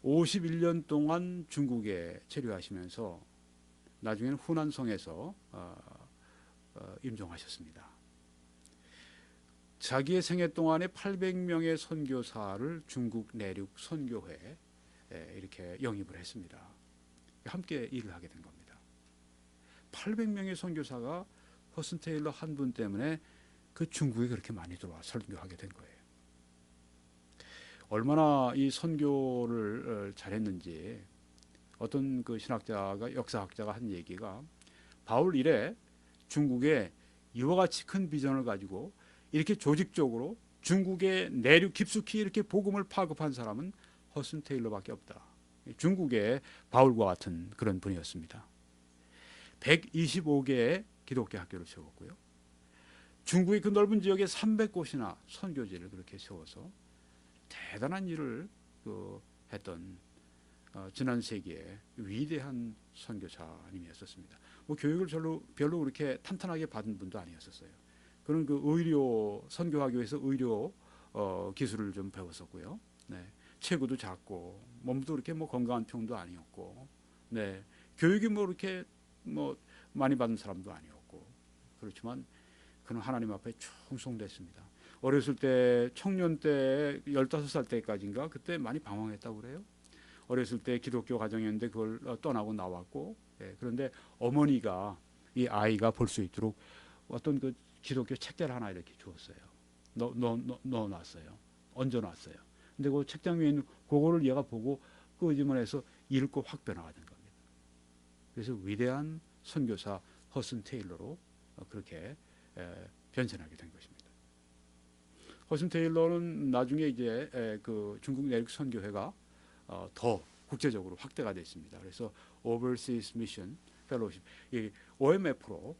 51년 동안 중국에 체류하시면서 나중에는 후난성에서 임종하셨습니다. 자기의 생애 동안에 800명의 선교사를 중국 내륙 선교회에 이렇게 영입을 했습니다. 함께 일을 하게 된 겁니다. 800명의 선교사가 허슨 테일러 한 분 때문에 그 중국에 그렇게 많이 들어와 선교하게 된 거예요. 얼마나 이 선교를 잘했는지 어떤 그 신학자가, 역사학자가 한 얘기가, 바울 이래 중국에 이와 같이 큰 비전을 가지고 이렇게 조직적으로 중국의 내륙 깊숙이 이렇게 복음을 파급한 사람은 허슨 테일러밖에 없다. 중국의 바울과 같은 그런 분이었습니다. 125개의 기독교 학교를 세웠고요. 중국의 그 넓은 지역에 300곳이나 선교지를 그렇게 세워서 대단한 일을 했던 지난 세기의 위대한 선교사님이었습니다. 뭐 교육을 별로 그렇게 탄탄하게 받은 분도 아니었었어요. 그는 그 의료 선교학교에서 의료 기술을 좀 배웠었고요. 체구도 작고 몸도 그렇게 뭐 건강한 편도 아니었고, 교육이 뭐 이렇게 뭐 많이 받은 사람도 아니었고, 그렇지만 그는 하나님 앞에 충성됐습니다. 어렸을 때, 청년 때 15살 때까지인가 그때 많이 방황했다고 그래요. 어렸을 때 기독교 가정이었는데 그걸 떠나고 나왔고, 그런데 어머니가 이 아이가 볼 수 있도록 어떤 그 기독교 책자를 하나 이렇게 주었어요. 넣어놨어요. 얹어놨어요. 근데 그 책장 위에 있는 그거를 얘가 보고 끄집어내서 읽고 확 변화가 된 겁니다. 그래서 위대한 선교사 허슨 테일러로 그렇게 변신하게 된 것입니다. 허슨 테일러는 나중에 이제 그 중국 내륙 선교회가 더 국제적으로 확대가 됐습니다. 그래서 Overseas Mission Fellowship, 이 OMF로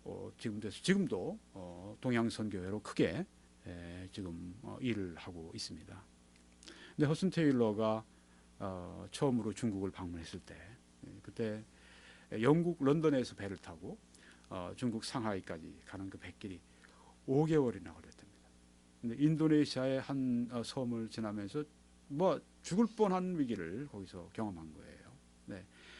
지금도 동양 선교회로 크게 지금 일을 하고 있습니다. 근데 허슨 테일러가 처음으로 중국을 방문했을 때, 그때 영국 런던에서 배를 타고 중국 상하이까지 가는 그 배길이 5개월이나 걸렸답니다. 근데 인도네시아의 한 섬을 지나면서 뭐 죽을 뻔한 위기를 거기서 경험한 거예요.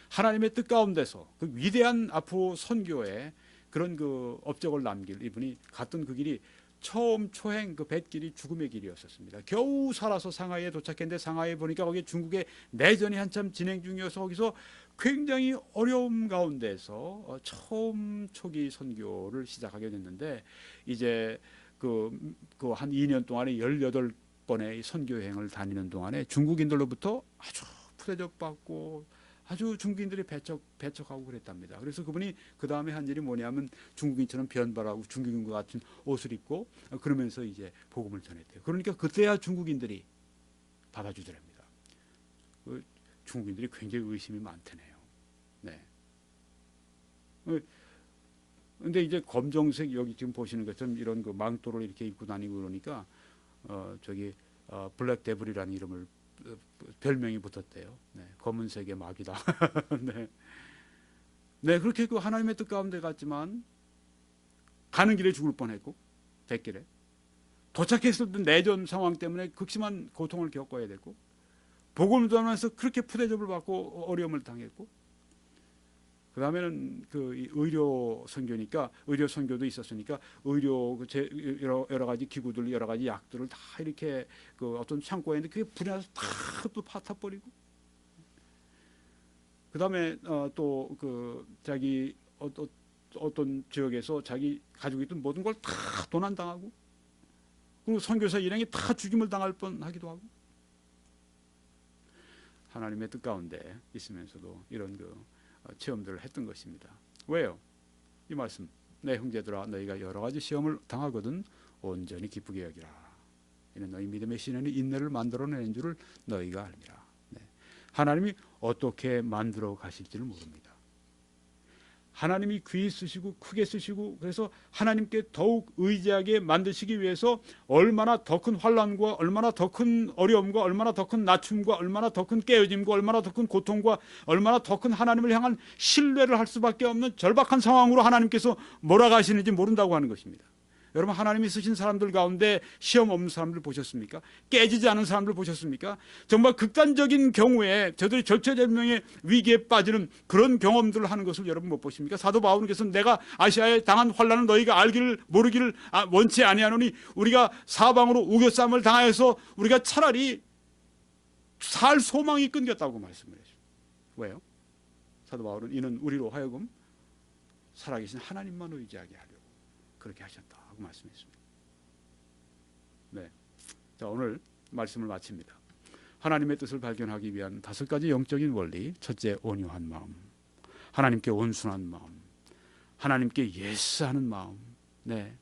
하나님의 뜻 가운데서 그 위대한 앞으로 선교에 그런 그 업적을 남길 이분이 갔던 그 길이 처음 초행 그 뱃길이 죽음의 길이었었습니다. 겨우 살아서 상하이에 도착했는데 상하이에 보니까 거기 중국의 내전이 한참 진행 중이어서 거기서 굉장히 어려움 가운데서 처음 초기 선교를 시작하게 됐는데, 이제 한 2년 동안에 18번의 선교 여행을 다니는 동안에 중국인들로부터 아주 푸대접받고 아주 중국인들이 배척하고 그랬답니다. 그래서 그분이 그 다음에 한 일이 뭐냐면 중국인처럼 변발하고 중국인과 같은 옷을 입고 그러면서 이제 복음을 전했대요. 그러니까 그때야 중국인들이 받아주더랍니다. 중국인들이 굉장히 의심이 많다네요. 네. 근데 이제 검정색 여기 지금 보시는 것처럼 이런 그 망토를 이렇게 입고 다니고 그러니까 블랙 데블이라는 이름을 별명이 붙었대요. 네, 검은색의 마귀다. 네. 네, 그렇게 그 하나님의 뜻 가운데 갔지만 가는 길에 죽을 뻔했고 백길에 도착했을 때 내전 상황 때문에 극심한 고통을 겪어야 됐고 복음을 전하면서 그렇게 푸대접을 받고 어려움을 당했고 그 다음에는 그 의료 선교니까 의료 선교도 있었으니까 의료 여러 가지 기구들 여러 가지 약들을 다 이렇게 그 어떤 창고에 있는데 그게 불이 나서 다 또 파타버리고 그 다음에 또 그 자기 어떤 지역에서 자기 가지고 있던 모든 걸 다 도난당하고 그리고 선교사 일행이 다 죽임을 당할 뻔하기도 하고 하나님의 뜻 가운데 있으면서도 이런 그 체험들을 했던 것입니다. 왜요? 이 말씀 내 형제들아 너희가 여러 가지 시험을 당하거든 온전히 기쁘게 여기라. 이는 너희 믿음의 시련이 인내를 만들어내는 줄을 너희가 알미라. 네. 하나님이 어떻게 만들어 가실지를 모릅니다. 하나님이 귀히 쓰시고 크게 쓰시고 그래서 하나님께 더욱 의지하게 만드시기 위해서 얼마나 더 큰 환난과 얼마나 더 큰 어려움과 얼마나 더 큰 낮춤과 얼마나 더 큰 깨어짐과 얼마나 더 큰 고통과 얼마나 더 큰 하나님을 향한 신뢰를 할 수밖에 없는 절박한 상황으로 하나님께서 몰아가시는지 모른다고 하는 것입니다. 여러분 하나님이 쓰신 사람들 가운데 시험 없는 사람들 보셨습니까? 깨지지 않은 사람들 보셨습니까? 정말 극단적인 경우에 저들이 절체절명의 위기에 빠지는 그런 경험들을 하는 것을 여러분 못 보십니까? 사도 바울께서 내가 아시아에 당한 환난은 너희가 알기를 모르기를 원치 아니하노니 우리가 사방으로 우겨쌈을 당하여서 우리가 차라리 살 소망이 끊겼다고 말씀을 했습니다. 왜요? 사도 바울은 이는 우리로 하여금 살아계신 하나님만 의지하게 하려고 그렇게 하셨다. 말씀했습니다. 네, 자 오늘 말씀을 마칩니다. 하나님의 뜻을 발견하기 위한 5가지 영적인 원리. 첫째, 온유한 마음, 하나님께 온순한 마음, 하나님께 예스하는 마음. 네,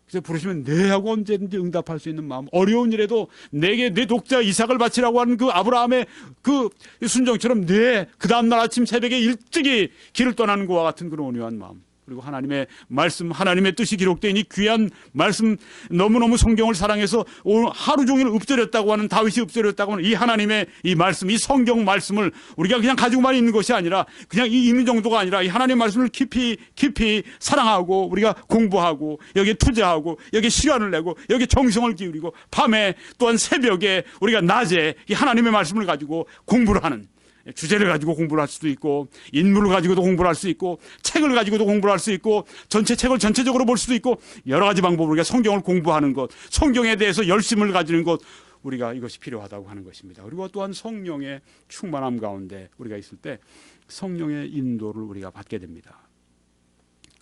그래서 부르시면 네 하고 언제든지 응답할 수 있는 마음. 어려운 일에도 내게 내 독자 이삭을 바치라고 하는 그 아브라함의 그 순종처럼 네, 그 다음날 아침 새벽에 일찍이 길을 떠나는 것과 같은 그런 온유한 마음. 그리고 하나님의 말씀, 하나님의 뜻이 기록되어 있는 이 귀한 말씀, 너무너무 성경을 사랑해서 오늘 하루 종일 읊조렸다고 하는, 다윗이 읊조렸다고 하는 이 하나님의 이 말씀, 이 성경 말씀을 우리가 그냥 가지고만 있는 것이 아니라 그냥 이 있는 정도가 아니라 이 하나님의 말씀을 깊이 사랑하고 우리가 공부하고 여기에 투자하고 여기에 시간을 내고 여기에 정성을 기울이고 밤에 또한 새벽에 우리가 낮에 이 하나님의 말씀을 가지고 공부를 하는, 주제를 가지고 공부를 할 수도 있고 인물을 가지고도 공부를 할 수 있고 책을 가지고도 공부를 할 수 있고 전체 책을 전체적으로 볼 수도 있고 여러 가지 방법으로 우리가 성경을 공부하는 것, 성경에 대해서 열심을 가지는 것, 우리가 이것이 필요하다고 하는 것입니다. 그리고 또한 성령의 충만함 가운데 우리가 있을 때 성령의 인도를 우리가 받게 됩니다.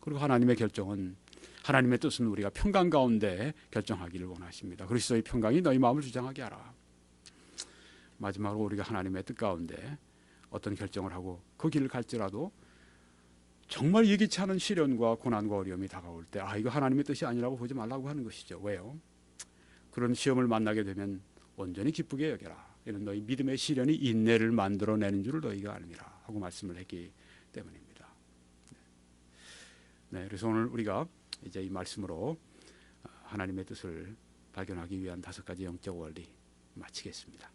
그리고 하나님의 결정은, 하나님의 뜻은 우리가 평강 가운데 결정하기를 원하십니다. 그리스도의 평강이 너희 마음을 주장하게 하라. 마지막으로 우리가 하나님의 뜻 가운데 어떤 결정을 하고 그 길을 갈지라도 정말 예기치 않은 시련과 고난과 어려움이 다가올 때 이거 하나님의 뜻이 아니라고 보지 말라고 하는 것이죠. 왜요? 그런 시험을 만나게 되면 온전히 기쁘게 여겨라. 이는 너희 믿음의 시련이 인내를 만들어내는 줄을 너희가 알미라 하고 말씀을 했기 때문입니다. 네, 그래서 오늘 우리가 이제 이 말씀으로 하나님의 뜻을 발견하기 위한 5가지 영적 원리 마치겠습니다.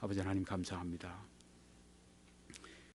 아버지 하나님 감사합니다.